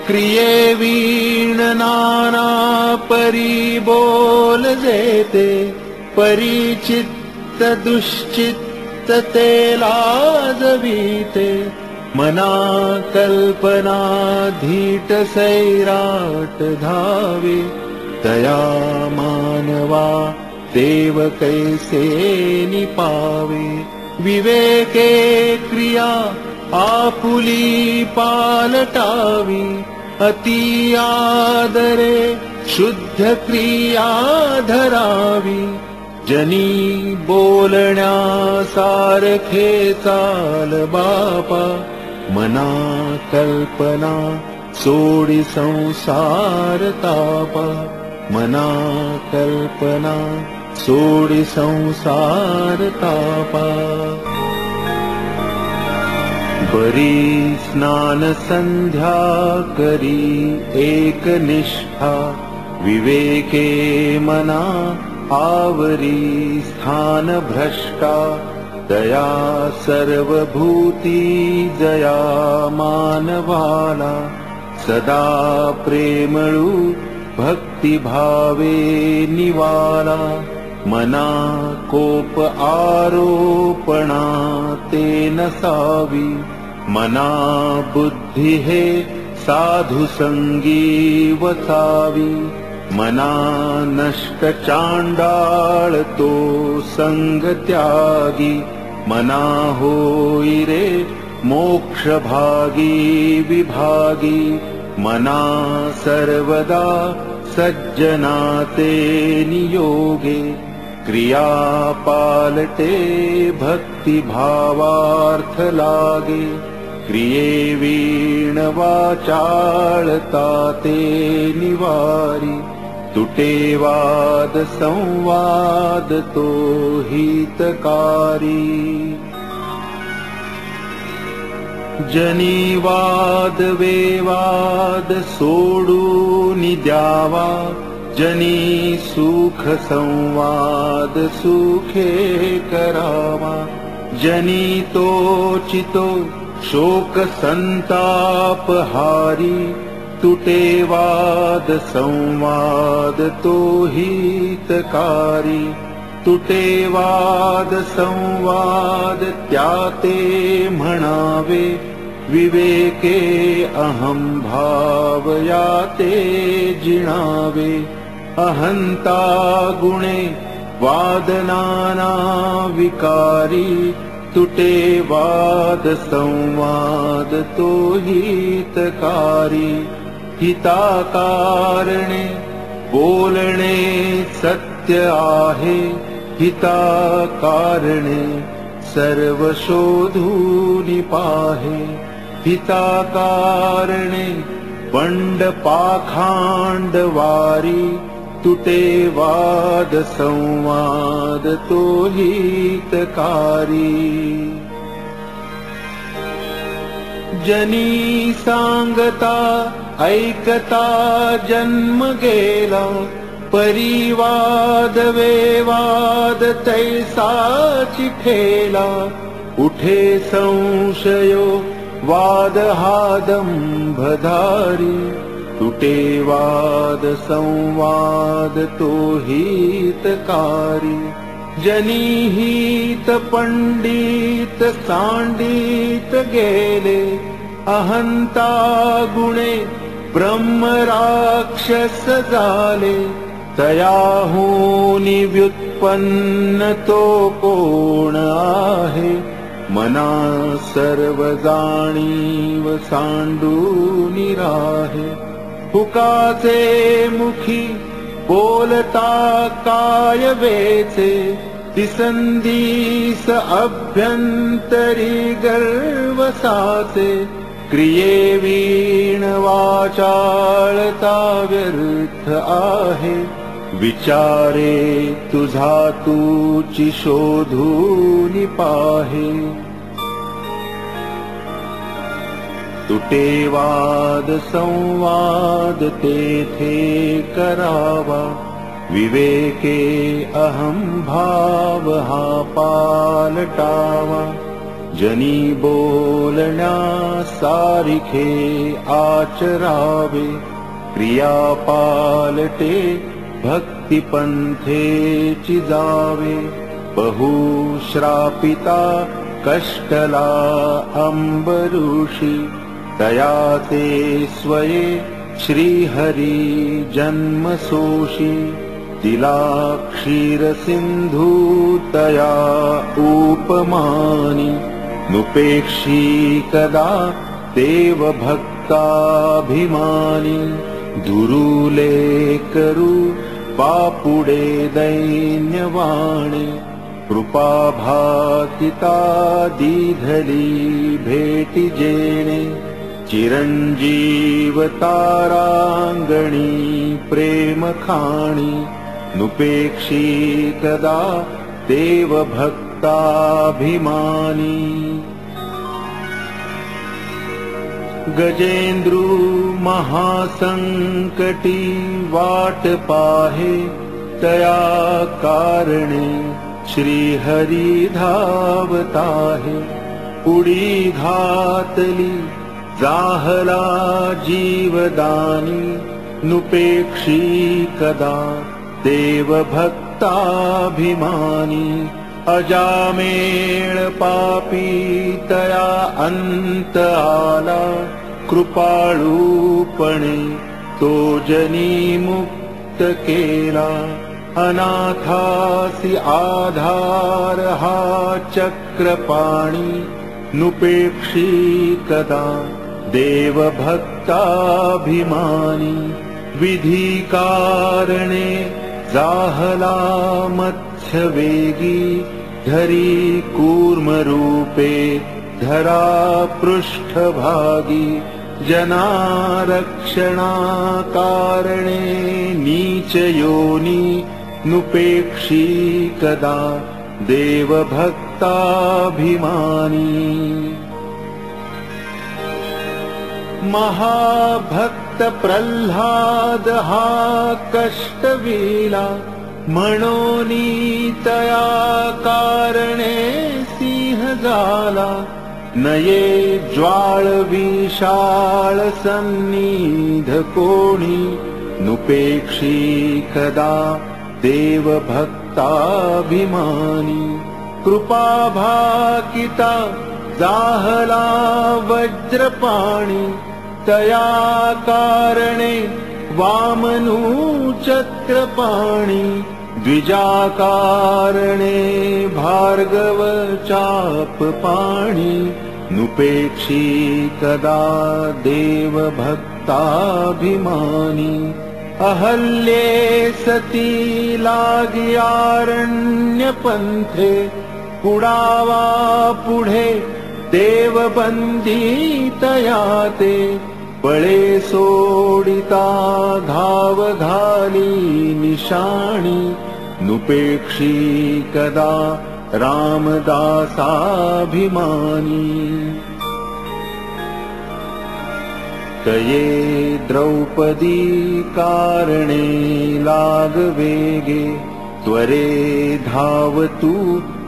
क्रिये वीण नाना परी बोल जेते, परिचित्त दुश्चित्त ते लाजवीते, मना कल्पना धीट सैराट धावे, तया मानवा देव कैसे निपावे, विवेके क्रिया आपुली पालटावी, अति आदरे शुद्ध क्रिया धरावी, जनी बोलण्या सारखे चाल बापा, मना कल्पना सोडी संसार तापा, मना कल्पना सोडी संसार तापा। बरी स्नान संध्या करी एक निष्ठा, विवेके मना आवरी स्थान भ्रष्टा, दया सर्वभूती जया मानवाला, सदा प्रेमळू भक्ति भावे निवाला, मना कोप आरोपणा ते नसावी, मना बुद्धि हे साधु संगी वसावी, मना नष्ट चांडाळ तो संग त्यागी, मना होई रे मोक्ष भागी विभागी, मना सर्वदा सज्जनाते नियोगे, क्रिया पालटे भक्ति भावार्थ लागे, क्रिये वीण वाचाळता ते निवारी, तुटे वाद संवाद तो हितकारी, जनी वाद वेवाद सोडून द्यावा, जनी सुख संवाद सुखे करावा, जनी तोचितो शोक संताप हारी, तुटे वाद संवाद तो हितकारी, तुटे वाद संवाद त्याते म्हणावे, विवेके अहं भाव याते जिणावे, अहंता गुणे वाद नाना विकारी, तुटे वाद संवाद तो हितकारी, हिताकारणे बोलणे सत्य आहे, हिताकारणे सर्व शोधूनि पाहे, हिताकारणे बंड पाखांड वारी, तुटे वाद संवाद तो हितकारी, जनी सांगता ऐकता जन्म गेला, परिवाद वेवाद तैसा चिठेला, उठे संशयो वाद हादंभधारी, तुटे वाद संवाद तो हितकारी, जनी हित पंडित सांडित गेले, अहंता गुणे ब्रह्म राक्षस झाले, तयाहूनि व्युत्पन्न तो कोण आहे, मना सर्व जाणीव सांडूनि राहे, हुकाचे मुखी बोलता काय वेचे, दिसंदीस अभ्यंतरी गर्व साचे, क्रिये वीण वाचाळता व्यर्थ आहे, विचारे तुझा तूची शोधूनि पाहे, तुटे वाद संवाद तेथे करावा, विवेके अहं भाव हा पालटावा, जनी बोलण्या सारिखे आचरावे, क्रिया पालटे भक्तिपंथेची जावे। बहुश्रापिता कष्टला अंबऋषी, तयाते स्वये श्रीहरी जन्मसोषी। तिला क्षीरसिंधू तया उपमानी, नुपेक्षी कदा देवभक्ताभिमानी। दुरुले करू पापुडे दैन्यवाणे, कृपाभाकिता दीधली भेटी जेणे। चिरंजीव तारांगणी प्रेम खाणी, नुपेक्षी कदा देवभक्ताभिमानी। गजेंद्रू महासंकटी वाट पाहे, तया कारणे श्रीहरी धावताहे। उडी घातली जाहला जीवदानी, नुपेक्षी कदा देवभक्ताभिमानी। अजामेळ पापी तया अंत आला, कृपाळूपणे तो जनी मुक्त केला। अनाथासी आधार हा चक्रपाणी, नुपेक्षी कदा देवभक्ताभिमानी। विधी कारणे जाहला मत्स्यवेगी, धरी कूर्मरूपे धरा पृष्ठभागी। जनारक्षणा कारणे नीच योनी, नुपेक्षी कदा देवभक्ताभिमानी। महाभक्त प्रल्हाद हा कष्टविला, म्हणोनी तया कारणे सिंह झाला। नये ज्वाळ विशाळ सन्निध कोणी, नुपेक्षी कदा देवभक्ताभिमानी। कृपाभाकिता जाहला वज्रपाणी, तया कारणे वामनू चक्रपाणी। द्विजाकारणे भार्गव चापपाणी, नुपेक्षी कदा देवभक्ताभिमानी। अहल्ये सती लागियारण्यपंथे, पुडावा पुढे देवबंदी तयाते। बळे सोडिता धाव घाली निशाणी, नुपेक्षी कदा रामदासाभिमानी। तये द्रौपदी कारणे लागवेगे, त्वरे धावतु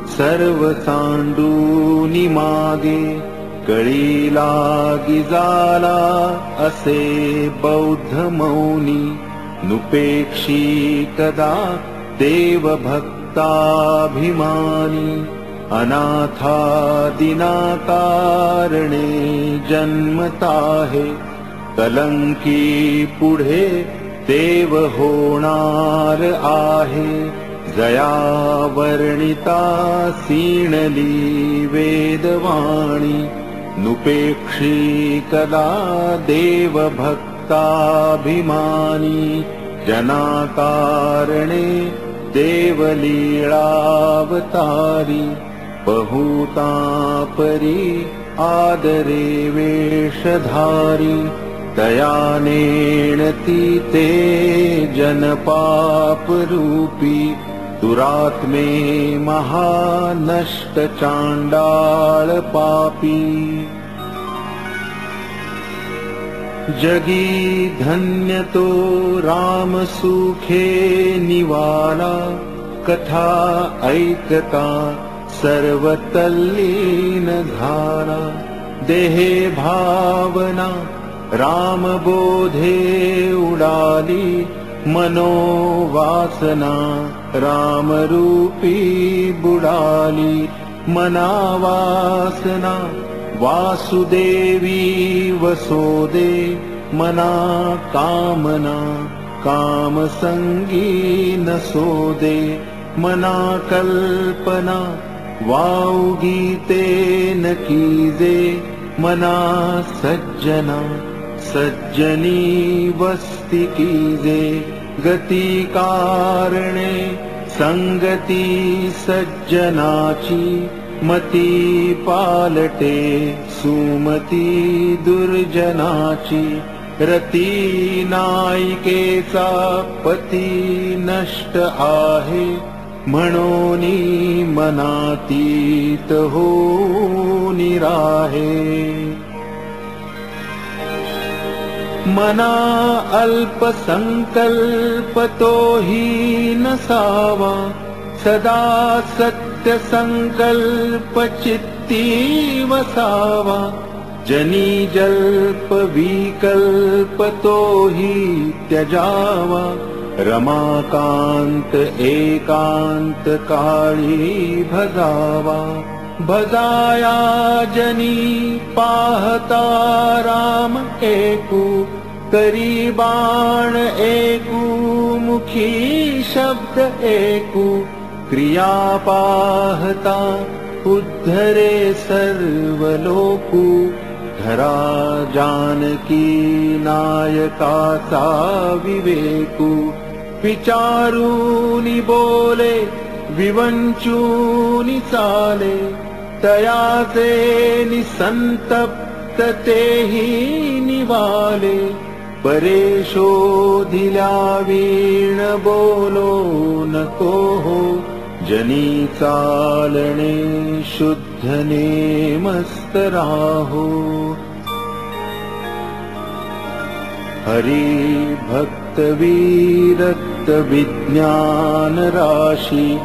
सर्व सांडूनि मागे। कळी लागी जाला असे बौद्ध मौनी, नुपेक्षी कदा देवभक्ताभिमानी। अनाथादिना कारणे जन्मताहे, कलंकी पुढे देव होणार आहे। जया वर्णिता सीणली वेदवाणी, नुपेक्षी कदा देवभक्ताभिमानी। जनाकारणे देवलीळावतारी, बहुता परी आदरे वेशधारी। तया नेणती ते जनपापरूपी, दुरात्मे महानष्ट चांडाळ पापी। जगी धन्य तो राम सुखे निवाला, कथा ऐकता सर्वतल्लीन झाला. देहे भावना रामबोधे उडाली, मनोवासना रामरूपी बुडाली. मनावासना वासुदेवी वसोदे, मना कामना कामसंगी नसोदे. मना कल्पना वावगीते न कीजे, मना सज्जना सज्जनी वस्ती कीजे. गती कारणे संगती सज्जनाची, मती पालटे सुमती दुर्जनाची. रती नायिकेचा पती नष्ट आहे, म्हणोनी मनातीत होऊन राहे. मना अल्पसंकल्प तोही नसावा, सदा सत्य संकल्प चित्ती वसावा. जनी जल्प विकल्प तोही त्यजावा, रमाकांत एकांत काळी भजावा. भजाया जनी पाहता राम एकू, करी बाण एकू मुखी शब्द एकू. क्रिया पाहता उद्धरे सर्व लोकू, धरा जानकी नायकाचा विवेकू. विचारूनी बोले विवंचूनी चाले, तयाचे निसंतप्त तेही निवाले. परे शोधिल्या वीण बोलो नको हो, जनी चालणे शुद्ध नेमस्त राहो. हरी भक्त विरक्त विज्ञान राशी,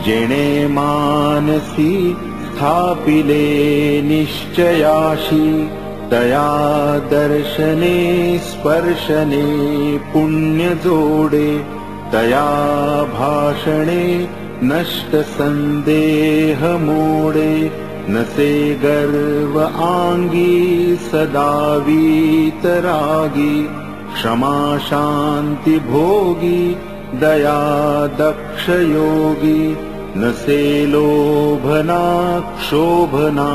जेणे मानसी स्थापिले निश्चयाशी. तया दर्शने स्पर्शने पुण्य जोडे, तया भाषणे नष्ट संदेह मोडे. नसे गर्व आंगी सदा वीतरागी, क्षमा शांती भोगी दया दक्ष योगी. नसे लोभना क्षोभना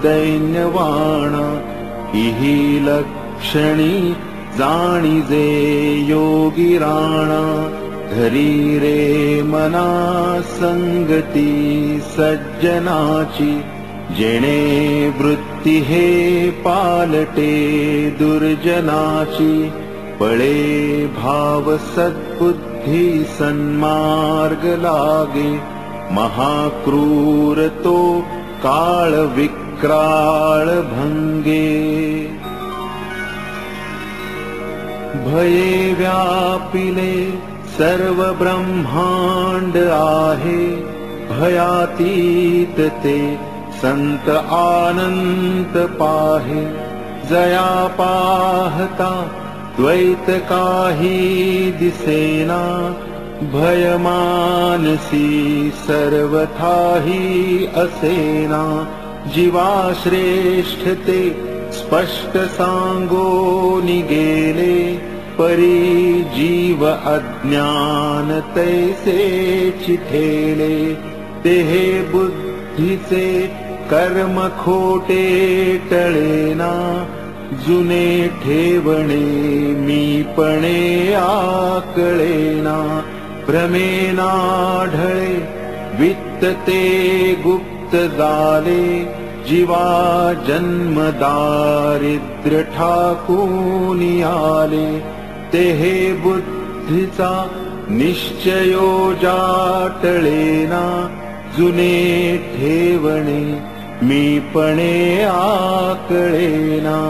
दैन्यवाणा, इही लक्षणी जाणीजे योगी राणा. धरी रे मना संगती सज्जनाची, जेणे वृत्ती हे पालटे दुर्जनाची. पळे भाव सद्बुद्धी सन्मार्ग लागे, महाक्रूर तो काळ विक्राळ भंगे. भये व्यापिले सर्व ब्रह्मांड आहे, भयातीत ते संत अनंत पाहे. जया पाहता द्वैत काही दिसेना, भयमानसी सर्वथाही असेना. जीवा श्रेष्ठ ते स्पष्ट सांगोनी गेले, परी जीव अज्ञान तैसे चिठेले. तेहे बुद्धीचे कर्म खोटे टळेना, जुने ठेवणे मीपणे आकळेना. भ्रमेनाढळे वित्त ते गुप्त झाले, जीवा जन्म दारिद्र्य ठाकूनी आले. तेहे बुद्धीचा निश्चयो जाटळेना, जुने ठेवणे मीपणे आकळेना.